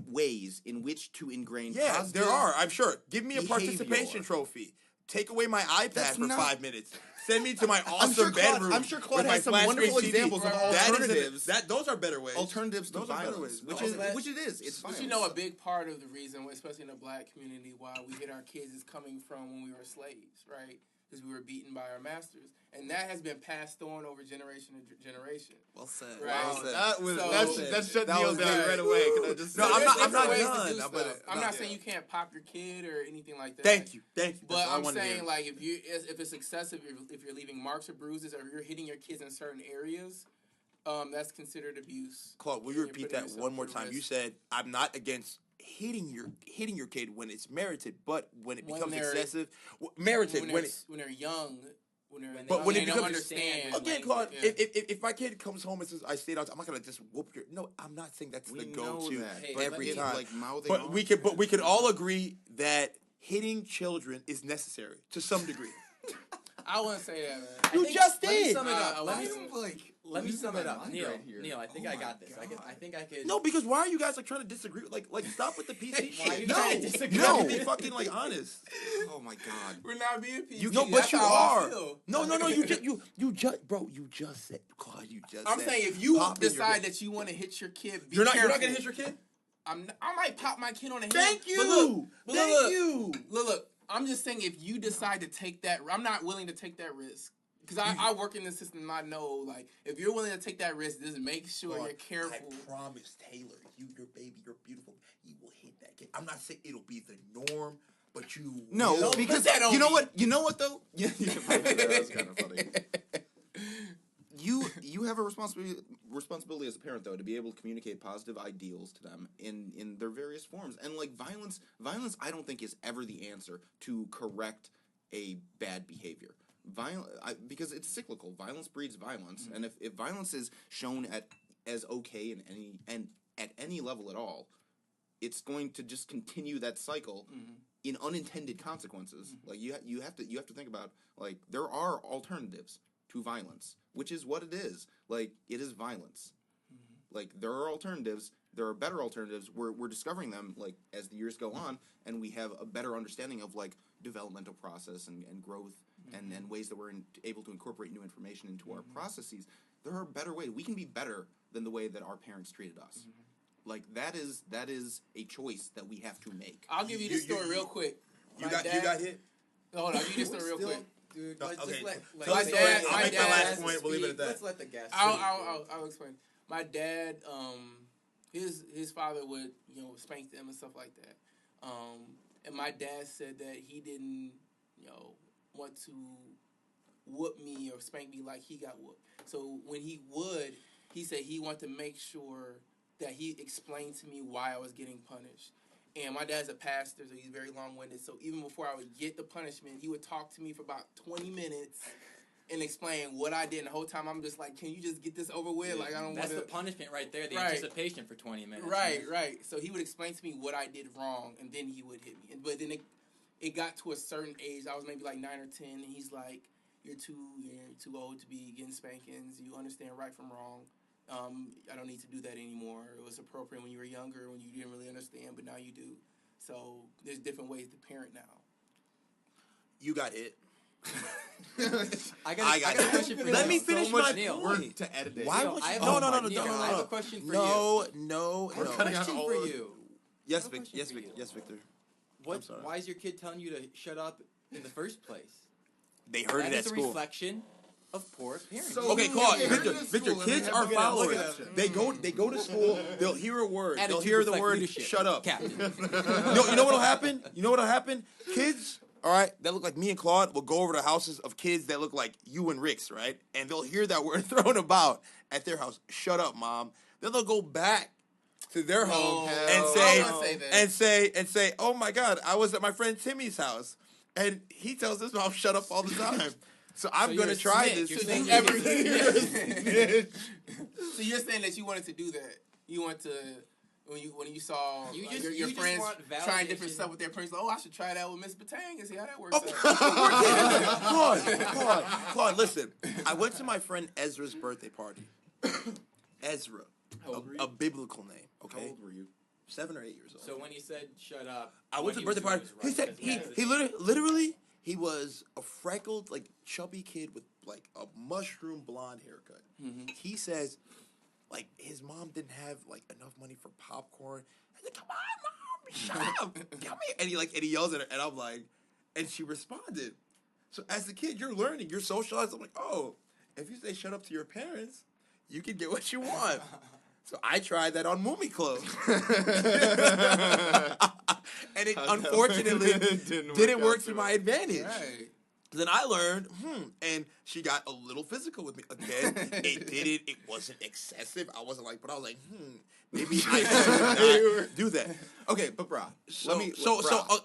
ways in which to ingrain Yeah, positive? there are. I'm sure. Give me a behavior. participation trophy. Take away my iPad That's for not- 5 minutes. Send me to my I'm awesome sure Claude- bedroom. I'm sure Claude with my has some flat wonderful screen TV. examples of That is alternatives. those are better ways. Alternatives to Those are better violence, ways. which it is. It's But violence. you know, a big part of the reason, especially in the black community, why we hit our kids is coming from when we were slaves, right? Because we were beaten by our masters. And that has been passed on over generation to generation. Well said. Right. Well said. That was So- that shut That Neil was down good. right away. Can I just No, say I'm that? not- There's I'm not different ways done. to do I'm stuff. I'm not- not saying you can't pop your kid or anything like that. Thank you. But That's all I I'm wanted to saying, hear. like, if it's excessive, if you're leaving marks or bruises, or you're hitting your kids in certain areas, That's considered abuse. Claude, will you You're repeat putting that yourself one more at time? You risk. said I'm not against hitting your kid when it's merited, but when it When becomes they're- excessive, merited when when they're young, when they're But when they it don't becomes- understand. again, Claude, Yeah. if my kid comes home and says I stayed out, I'm not gonna just whoop your. No, I'm not saying that's We the know go-to that. Hey, but every it, time. like mouthing But off, we could all agree that hitting children is necessary to some degree. I wouldn't say that, man. You just Let me did. sum it up. Let me Let me sum it up. mind Neil, right here. Neil, I think Oh I my got this. I God. think I could. No, because why are you guys like trying to disagree? Like stop with the PC Why are shit. you No, trying to disagree? no, be fucking like honest. Oh my God. We're not being PG. You, no, but That's you how I are. feel. No. You just, bro. You just said, Claude. You just. I'm said, saying if you popping your decide head. that you want to hit your kid, be You're not careful. gonna hit your kid. I might pop my kid on the head. Thank you. But look, but Thank look, you. Look. I'm just saying if you decide to take that, I'm not willing to take that risk. Because I work in the system, and I know, like, if you're willing to take that risk, just make sure Claude, you're careful. I promise, Taylor, your baby, you're beautiful. You will hit that kid. I'm not saying it'll be the norm, but you No, will. because put that on you know me. what? You know what though? Yeah, that was kind of funny. You have a responsibility as a parent though to be able to communicate positive ideals to them in their various forms. And like violence I don't think is ever the answer to correct a bad behavior. Because it's cyclical. Violence breeds violence, and if violence is shown as okay at any level at all, it's going to just continue that cycle in unintended consequences. Like you have to think about, like, there are alternatives to violence, which is what it is. Like, it is violence. Like, there are alternatives. There are better alternatives. We're discovering them, like, as the years go on, and we have a better understanding of, like, developmental process and growth and ways that we're able to incorporate new information into our processes. There are better ways. We can be better than the way that our parents treated us. Like, that is a choice that we have to make. I'll give you this story real quick. You got hit. Hold on, I'll give you this story real quick. Dude, No, let's okay. just let Tell my the story. dad- I'll my make my dad- last point. We'll leave it at that. Let's let the guest. I'll explain. My dad, his father would, spank them and stuff like that. And my dad said that he didn't, want to whoop me or spank me like he got whooped. So when he would, he said he wanted to make sure that he explained to me why I was getting punished. And my dad's a pastor, so he's very long-winded. So even before I would get the punishment, he would talk to me for about 20 minutes and explain what I did. And the whole time I'm just like, can you just get this over with? Like, I don't want That's to. the punishment right there. The Right. anticipation for 20 minutes. Right. So he would explain to me what I did wrong, and then he would hit me. But then it got to a certain age. I was maybe like 9 or 10, and he's like, you're too old to be getting spankings. You understand right from wrong. I don't need to do that anymore. It was appropriate when you were younger, when you didn't really understand, but now you do. So there's different ways to parent now. You got hit. I got a question for you. Let me Neil. finish So my much, Neil. point. To edit it. Why Neil, would I you? have No. I have a question for you. No. I have a question for you. Yes, I have a question for you. Yes, Victor. What? sorry. Why is your kid telling you to shut up in the first place? They heard That it is at a school. reflection of poor parenting. So- Okay, Claude, They heard Victor, it at Victor, school and kids they are have to followers. get it. They go to school, they'll hear a word, they'll Attitude hear the reflect word, leadership. shut up. Captain. You know what'll happen? Kids, all right, that look like me and Claude will go over to houses of kids that look like you and Rick's, right? And they'll hear that word thrown about at their house. Shut up, mom. Then they'll go back to their home and I wouldn't say that. and say, oh my God, I was at my friend Timmy's house, and he tells his mom shut up all the time. So I'm you're gonna a try snitch. this. You're saying So you're saying that you wanted to do that? You want to when you saw You like, just- your you just friends want trying different validation. stuff with their parents? Like, oh, I should try that with Miss Batang and see how that works out. Claude, listen. I went to my friend Ezra's birthday party. Ezra, How old were you? a biblical name. Okay, How old were you? 7 or 8 years old. So when he said shut up, I went to the what birthday he party. was He right, said because he that's- literally he was a freckled, like chubby kid with like a mushroom blonde haircut. He says, like his mom didn't have like enough money for popcorn. I said, "Come on, mom, shut up, come here!" And he yells at her, and I'm like, and she responded. So as a kid, you're learning, you're socialized. I'm like, oh, if you say shut up to your parents, you can get what you want. So I tried that on Moomy Club. And it unfortunately didn't work to my advantage. Right. Then I learned, and she got a little physical with me. Again, it wasn't excessive. I wasn't like, but I was like, maybe I should not do that. Okay, but brah,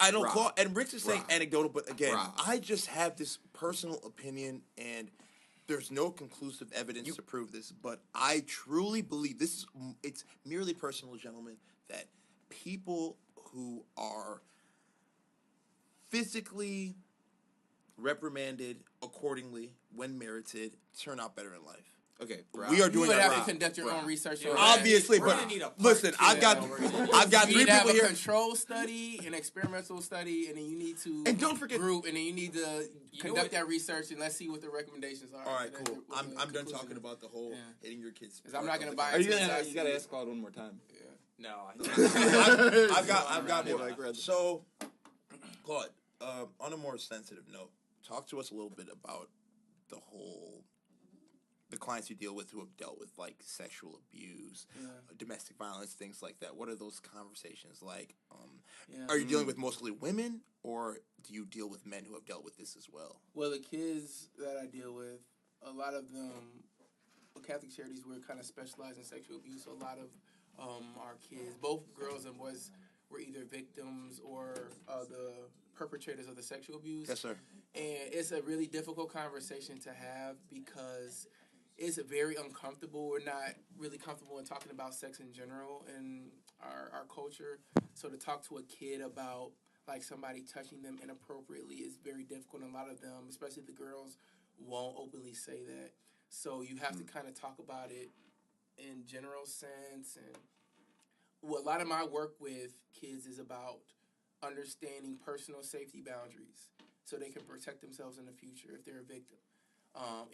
I know Brah, Claude and Rick's is saying Brah, anecdotal, but again, Brah. I just have this personal opinion, and there's no conclusive evidence to prove this. But I truly believe it's merely personal, gentlemen, that people who are physically reprimanded accordingly when merited turn out better in life. Okay, brah. We are doing You would that have right. to conduct your own research Yeah. on that. Obviously, We're but gonna need a part listen, two. I've got You three need to have people a here. control study, an experimental study, and then you need to And don't forget- group, and then you need to conduct what? that research, and let's see what the recommendations are. All right, And then cool. what the I'm done conclusion talking is. about the whole Yeah. hitting your kids. 'Cause I'm not gonna buy Are you into gonna? it. You gotta ask Claude one more time. No, I've got Yeah, more. like red. So, Claude, on a more sensitive note, talk to us a little bit about the clients you deal with who have dealt with like sexual abuse, domestic violence, things like that. What are those conversations like? Are you dealing with mostly women, or do you deal with men who have dealt with this as well? Well, the kids that I deal with, a lot of them, Catholic Charities, we're kind of specialized in sexual abuse. So a lot of our kids, both girls and boys, were either victims or the perpetrators of the sexual abuse. Yes, sir. And it's a really difficult conversation to have because it's very uncomfortable. We're not really comfortable in talking about sex in general in our culture. So to talk to a kid about like somebody touching them inappropriately is very difficult. And a lot of them, especially the girls, won't openly say that. So you have to kind of talk about it in general sense. And a lot of my work with kids is about understanding personal safety boundaries so they can protect themselves in the future if they're a victim.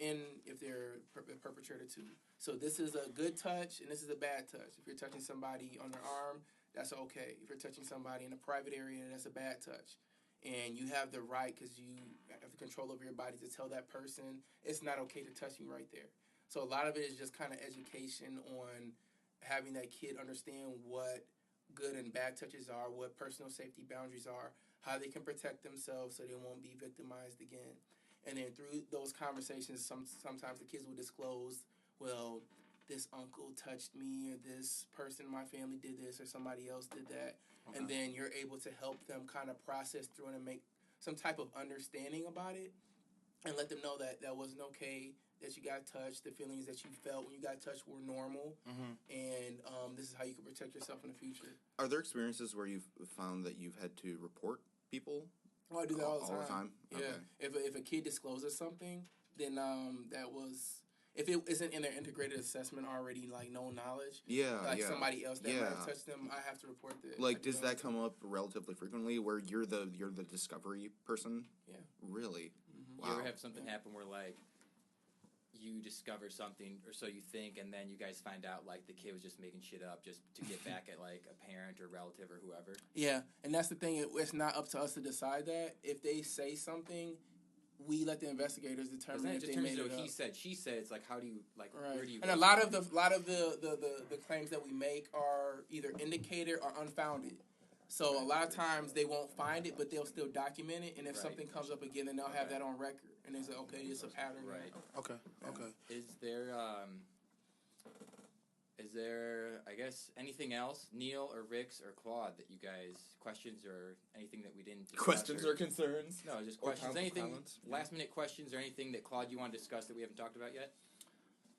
And if they're a perpetrator too. So this is a good touch and this is a bad touch. If you're touching somebody on their arm, that's okay. If you're touching somebody in a private area, that's a bad touch. And you have the right, because you have the control over your body, to tell that person it's not okay to touch you right there. So a lot of it is just kind of education on having that kid understand what good and bad touches are, what personal safety boundaries are, how they can protect themselves so they won't be victimized again. And then through those conversations, sometimes the kids will disclose, well, this uncle touched me, or this person in my family did this, or somebody else did that. Okay. And then you're able to help them kind of process through it and make some type of understanding about it and let them know that that wasn't okay, that you got touched, the feelings that you felt when you got touched were normal, and this is how you can protect yourself in the future. Are there experiences where you've found that you've had to report people? Oh, I do that all the time. Yeah. Okay. If a kid discloses something, then that was, if it isn't in their integrated assessment already, like known knowledge. Somebody else that might have touched them, I have to report that. Like, does that come up relatively frequently where you're the discovery person? Yeah. Really? Wow. You ever have something happen where like you discover something, or so you think, and then you guys find out like the kid was just making shit up just to get back at like a parent or relative or whoever? Yeah, and that's the thing. It's not up to us to decide that. If they say something, we let the investigators determine if they made it up. He said, she said. It's like, how do you like? Right. Where do you? And a lot of the claims that we make are either indicated or unfounded. So a lot of times they won't find it, but they'll still document it. And if something comes up again, then they'll have that on record. And they say, okay, it's a pattern. Right. Okay. Is there, I guess, anything else, Neil or Rix or Claude, that you guys, questions or anything that we didn't discuss? Questions or concerns? No, just questions. Anything, last minute questions or anything that, Claude, you want to discuss that we haven't talked about yet?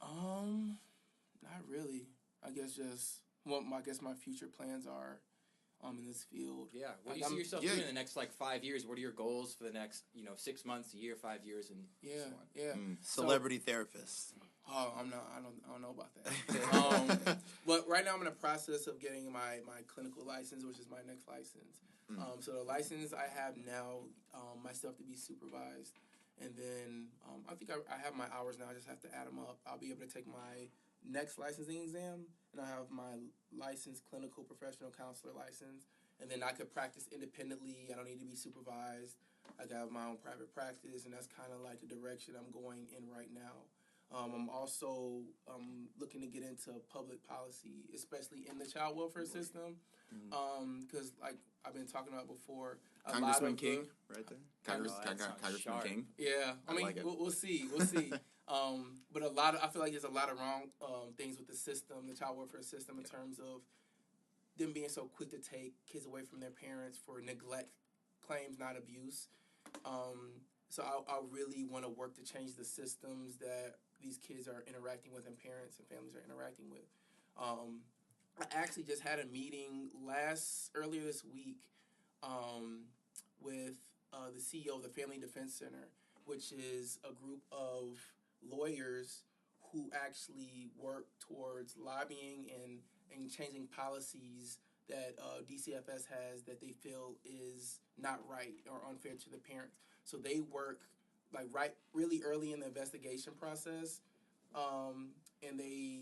Not really. I guess just what my future plans are. In this field. Yeah. What do you see yourself doing in the next 5 years? What are your goals for the next 6 months, a year, 5 years, and so on? Yeah. Celebrity therapist. Oh, I'm not. I don't know about that. But right now I'm in the process of getting my clinical license, which is my next license. So the license I have now, my stuff to be supervised, and then I think I have my hours now. I just have to add them up. I'll be able to take my next licensing exam, and I have my licensed clinical professional counselor license, and then I could practice independently. I don't need to be supervised. I got my own private practice, and that's kind of like the direction I'm going in right now. I'm also looking to get into public policy, especially in the child welfare system, because like I've been talking about before, Congressman King, right there. Congressman sharp. King. Yeah, I mean, like it. we'll see. But I feel like there's a lot of wrong things with the system, the child welfare system, in terms of them being so quick to take kids away from their parents for neglect claims, not abuse. So I really want to work to change the systems that these kids are interacting with and parents and families are interacting with. I actually just had a meeting earlier this week with the CEO of the Family Defense Center, which is a group of lawyers who actually work towards lobbying and changing policies that DCFS has that they feel is not right or unfair to the parents. So they work really early in the investigation process, and they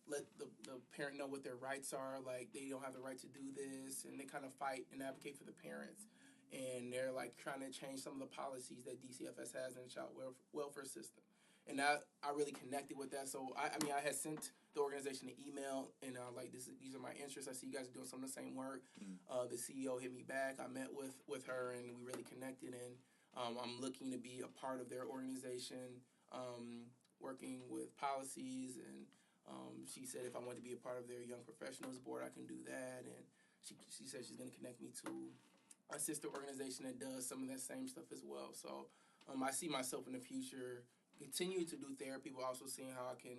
let the parent know what their rights are. Like, they don't have the right to do this, and they kind of fight and advocate for the parents. And they're trying to change some of the policies that DCFS has in the child welfare system. And I really connected with that. So I had sent the organization an email, and these are my interests. I see you guys are doing some of the same work. The CEO hit me back. I met with her, and we really connected. And I'm looking to be a part of their organization, working with policies. And she said if I want to be a part of their young professionals board, I can do that. And she said she's going to connect me to a sister organization that does some of that same stuff as well. So I see myself in the future continue to do therapy, but also seeing how I can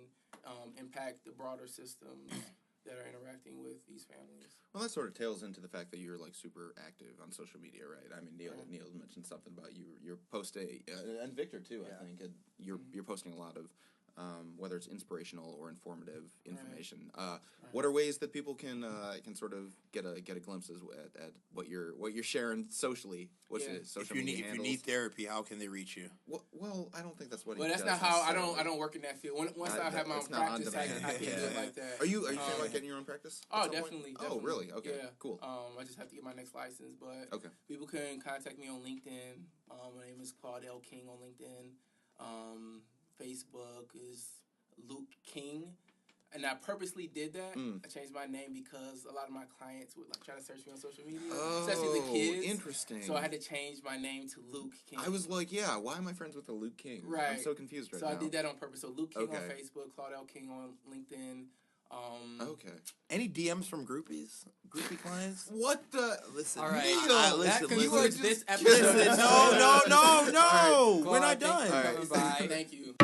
impact the broader systems that are interacting with these families. Well, that sort of tails into the fact that you're super active on social media, right? I mean, Neil mentioned something about you're posting, and Victor too. Yeah. I think you're posting a lot of whether it's inspirational or informative information. Right. What are ways that people can sort of get a glimpse at what you're sharing socially? What's it? Social media if you need therapy, how can they reach you? Well, I don't think that's what. Well, that's not how I don't work in that field. Once I have my own practice, I can do it like that. Are you thinking about getting your own practice? Oh, definitely. Oh, really? Okay. Yeah. Cool. I just have to get my next license, but people can contact me on LinkedIn. My name is Claude King on LinkedIn. Facebook is Luke King. And I purposely did that. I changed my name because a lot of my clients would try to search me on social media, especially the kids. Interesting. So I had to change my name to Luke King. I was like, why am I friends with the Luke King? Right. I'm so confused now. So I did that on purpose. So Luke King on Facebook, Claude King on LinkedIn. Any DMs from groupies? Groupie clients? What the? Listen. All right. Listen. This episode. No. Right. We're not done. Claude, thank you.